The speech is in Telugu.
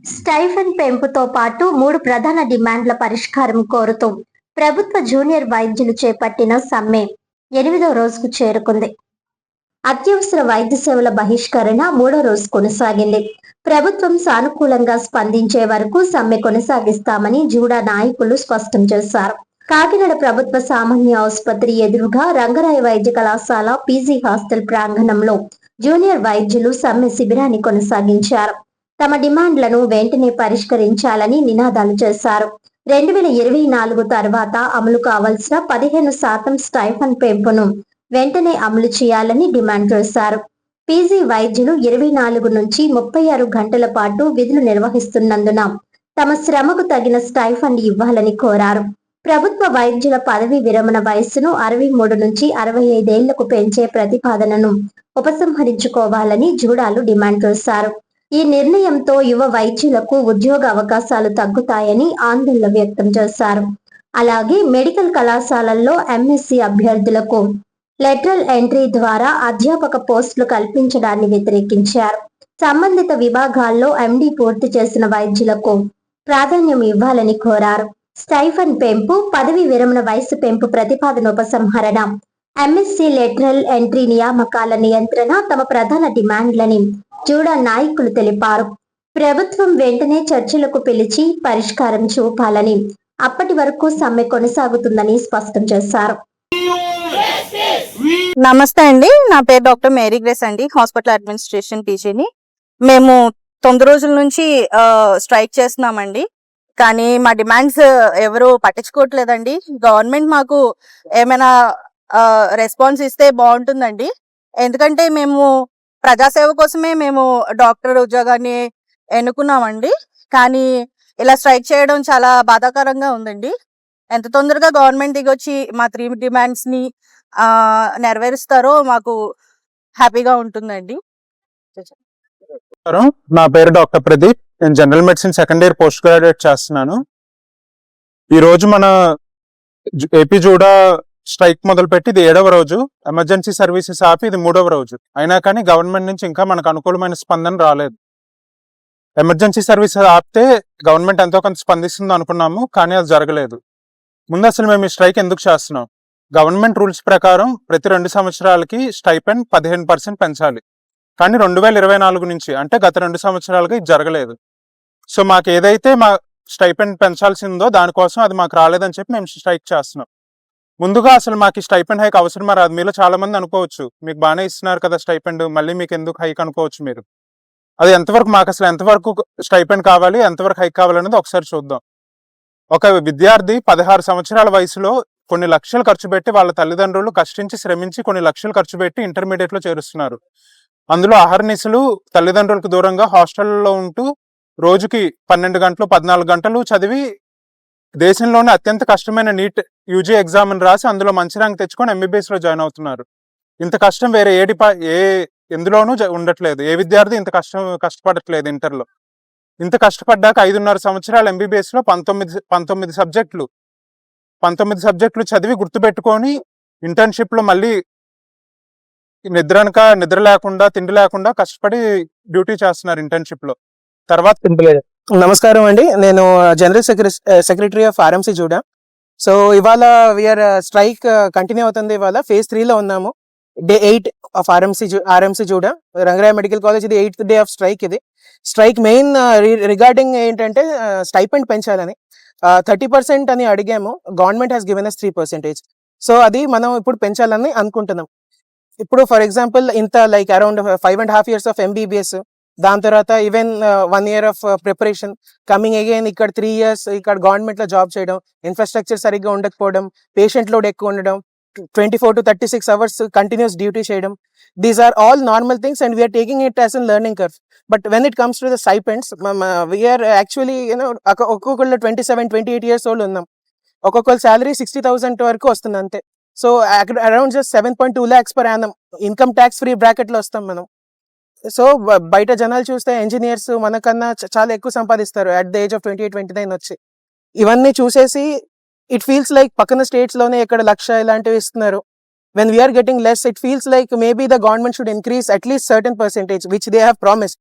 స్టైఫెన్ పెంపుతో పాటు 3 ప్రధాన డిమాండ్ల పరిష్కారం కోరుతూ ప్రభుత్వ జూనియర్ వైద్యులు చేపట్టిన సమ్మె 8వ రోజుకు చేరుకుంది. అత్యవసర వైద్య సేవల బహిష్కరణ 3వ రోజు కొనసాగింది. ప్రభుత్వం సానుకూలంగా స్పందించే వరకు సమ్మె కొనసాగిస్తామని జూడా నాయకులు స్పష్టం చేశారు. కాకినాడ ప్రభుత్వ సామాన్య ఆసుపత్రి ఎదురుగా రంగరాయ వైద్య కళాశాల పీజీ హాస్టల్ ప్రాంగణంలో జూనియర్ వైద్యులు సమ్మె శిబిరాన్ని కొనసాగించారు. తమ డిమాండ్లను వెంటనే పరిష్కరించాలని నినాదాలు చేశారు. 2024 తర్వాత అమలు కావాల్సిన 15% స్టైఫన్ పెంపును వెంటనే అమలు చేయాలని డిమాండ్ చేశారు. పీజీ వైద్యులు 24 నుంచి 36 గంటల పాటు విధులు నిర్వహిస్తున్నందున తమ శ్రమకు తగిన స్టైఫన్ ఇవ్వాలని కోరారు. ప్రభుత్వ వైద్యుల పదవీ విరమణ వయస్సును 63 నుంచి 65 ఏళ్లకు పెంచే ప్రతిపాదనను ఉపసంహరించుకోవాలని జూడాలు డిమాండ్ చేశారు. ఈ నిర్ణయంతో యువ వైద్యులకు ఉద్యోగ అవకాశాలు తగ్గుతాయని ఆందోళన వ్యక్తం చేశారు. అలాగే మెడికల్ కళాశాలల్లో ఎంఎస్సి అభ్యర్థులకు లెటరల్ ఎంట్రీ ద్వారా అధ్యాపక పోస్టులు కల్పించడాన్ని వ్యతిరేకించారు. సంబంధిత విభాగాల్లో ఎండి పూర్తి చేసిన వైద్యులకు ప్రాధాన్యం ఇవ్వాలని కోరారు. స్టైఫన్ పెంపు, పదవీ విరమణ వయసు పెంపు ప్రతిపాదన ఉపసంహరణ, ఎంఎస్సి లెటరల్ ఎంట్రీ నియామకాల నియంత్రణ తమ ప్రధాన డిమాండ్లని జూడా నాయకులు తెలిపారు. ప్రభుత్వం వెంటనే చర్చలకు పిలిచి పరిష్కారం చూపాలని, అప్పటి వరకు సమ్మె కొనసాగుతుందని స్పష్టం చేశారు. నమస్తే అండి, నా పేరు డాక్టర్ మేరీ గ్రేస్ అండి, హాస్పిటల్ అడ్మినిస్ట్రేషన్ పీజీని. మేము 9 రోజుల నుంచి స్ట్రైక్ చేస్తున్నామండి. కానీ మా డిమాండ్స్ ఎవరు పట్టించుకోవట్లేదండి. గవర్నమెంట్ మాకు ఏమైనా రెస్పాన్స్ ఇస్తే బాగుంటుందండి. ఎందుకంటే మేము ప్రజాసేవ కోసమే మేము డాక్టర్ ఉద్యోగాన్ని ఎన్నుకున్నామండి. కానీ ఇలా స్ట్రైక్ చేయడం చాలా బాధాకరంగా ఉందండి. ఎంత తొందరగా గవర్నమెంట్ దిగొచ్చి మా 3 డిమాండ్స్ ని నెరవేరుస్తారో మాకు హ్యాపీగా ఉంటుందండి. నా పేరు డాక్టర్ ప్రదీప్. నేను general medicine second year post graduate చేస్తున్నాను. ఈ రోజు మన ఏపీ జూడా స్ట్రైక్ మొదలుపెట్టి ఇది 7వ రోజు. ఎమర్జెన్సీ సర్వీసెస్ ఆపి ఇది 3వ రోజు. అయినా కానీ గవర్నమెంట్ నుంచి ఇంకా మనకు అనుకూలమైన స్పందన రాలేదు. ఎమర్జెన్సీ సర్వీసెస్ ఆపితే గవర్నమెంట్ ఎంతో కొంత స్పందిస్తుంది అనుకున్నాము, కానీ అది జరగలేదు. ముందు అసలు మేము ఈ స్ట్రైక్ ఎందుకు చేస్తున్నాం? గవర్నమెంట్ రూల్స్ ప్రకారం ప్రతి 2 సంవత్సరాలకి స్టైపెండ్ 15% పెంచాలి. కానీ 2024 నుంచి అంటే గత 2 సంవత్సరాలుగా ఇది జరగలేదు. సో మాకు ఏదైతే మా స్టైపెండ్ పెంచాల్సిందో దానికోసం అది మాకు రాలేదని చెప్పి మేము స్ట్రైక్ చేస్తున్నాం. ముందుగా అసలు మాకు స్టైపెండ్ హైక్ అవసరమా రాదు? మీలో చాలా మంది అనుకోవచ్చు, మీకు బాగానే ఇస్తున్నారు కదా స్టైపెండ్, మళ్ళీ మీకు ఎందుకు హైక్ అనుకోవచ్చు మీరు. అది ఎంతవరకు మాకు అసలు ఎంతవరకు స్టైపెండ్ కావాలి, ఎంతవరకు హైక్ కావాలనేది ఒకసారి చూద్దాం. ఒక విద్యార్థి 16 సంవత్సరాల వయసులో కొన్ని లక్షలు ఖర్చు పెట్టి వాళ్ళ తల్లిదండ్రులు కష్టించి శ్రమించి కొన్ని లక్షలు ఖర్చు పెట్టి ఇంటర్మీడియట్ లో చేరుస్తున్నారు. అందులో అహర్నిశలు తల్లిదండ్రులకు దూరంగా హాస్టల్లో ఉంటూ రోజుకి 12 గంటలు 14 గంటలు చదివి దేశంలోనే అత్యంత కష్టమైన నీట్ యూజీ ఎగ్జామ్ రాసి అందులో మంచి ర్యాంక్ తెచ్చుకొని ఎంబీబీఎస్ లో జాయిన్ అవుతున్నారు. ఇంత కష్టం వేరే ఎందులోనూ ఉండట్లేదు. ఏ విద్యార్థి ఇంత కష్టపడట్లేదు. ఇంటర్లో ఇంత కష్టపడ్డాక 5.5 సంవత్సరాలు ఎంబీబీఎస్ లో 19 సబ్జెక్టులు చదివి గుర్తుపెట్టుకొని ఇంటర్న్షిప్ లో మళ్ళీ నిద్ర లేకుండా తిండి లేకుండా కష్టపడి డ్యూటీ చేస్తున్నారు ఇంటర్న్షిప్ లో. తర్వాత నమస్కారం అండి, నేను general secretary of RMC JUDA. So ఇవాళ వీఆర్ స్ట్రైక్ కంటిన్యూ అవుతుంది. ఇవాళ phase 3 లో ఉన్నాము. Day 8 of RMC JUDA Rangaraya medical college. ఇది 8th డే ఆఫ్ స్ట్రైక్. ఇది స్ట్రైక్ మెయిన్ రిగార్డింగ్ ఏంటంటే స్టైపెండ్ పెంచాలని 30% అని అడిగాము. Government has given us 3%. So అది మనం ఇప్పుడు పెంచాలని అనుకుంటున్నాం. ఇప్పుడు ఫర్ ఎగ్జాంపుల్ ఇంత like around 5.5 years of MBBS, దాని తర్వాత even 1 year of preparation, coming again ఇక్కడ 3 years ఇక్కడ గవర్నమెంట్ లో జాబ్ చేయడం, ఇన్ఫ్రాస్ట్రక్చర్ సరిగ్గా ఉండకపోవడం, పేషెంట్ లోడ్ ఎక్కువ ఉండడం, 24 to 36 hours కంటిన్యూస్ డ్యూటీ చేయడం. These are all normal things and we're taking it as an learning curve. But when it comes to the stipends, we're actually ఒక్కొక్కళ్ళు 27-28 years old ఉన్నాం. ఒక్కొక్కరు శాలరీ 60,000 వరకు వస్తుంది అంతే. So around just 7.2 lakhs per annum income tax free bracket లో వస్తాం మనం. సో బయట జనాలు చూస్తే ఇంజనీర్స్ మనకన్నా చాలా ఎక్కువ సంపాదిస్తారు అట్ ద ఏజ్ ఆఫ్ 28-29 వచ్చి. ఇవన్నీ చూసేసి ఇట్ ఫీల్స్ లైక్ పక్కన స్టేట్స్ లోనే ఇక్కడ 1,00,000 ఇలాంటివి ఇస్తున్నారు. when we are getting less, it feels like maybe the government should increase at least certain percentage which they have promised.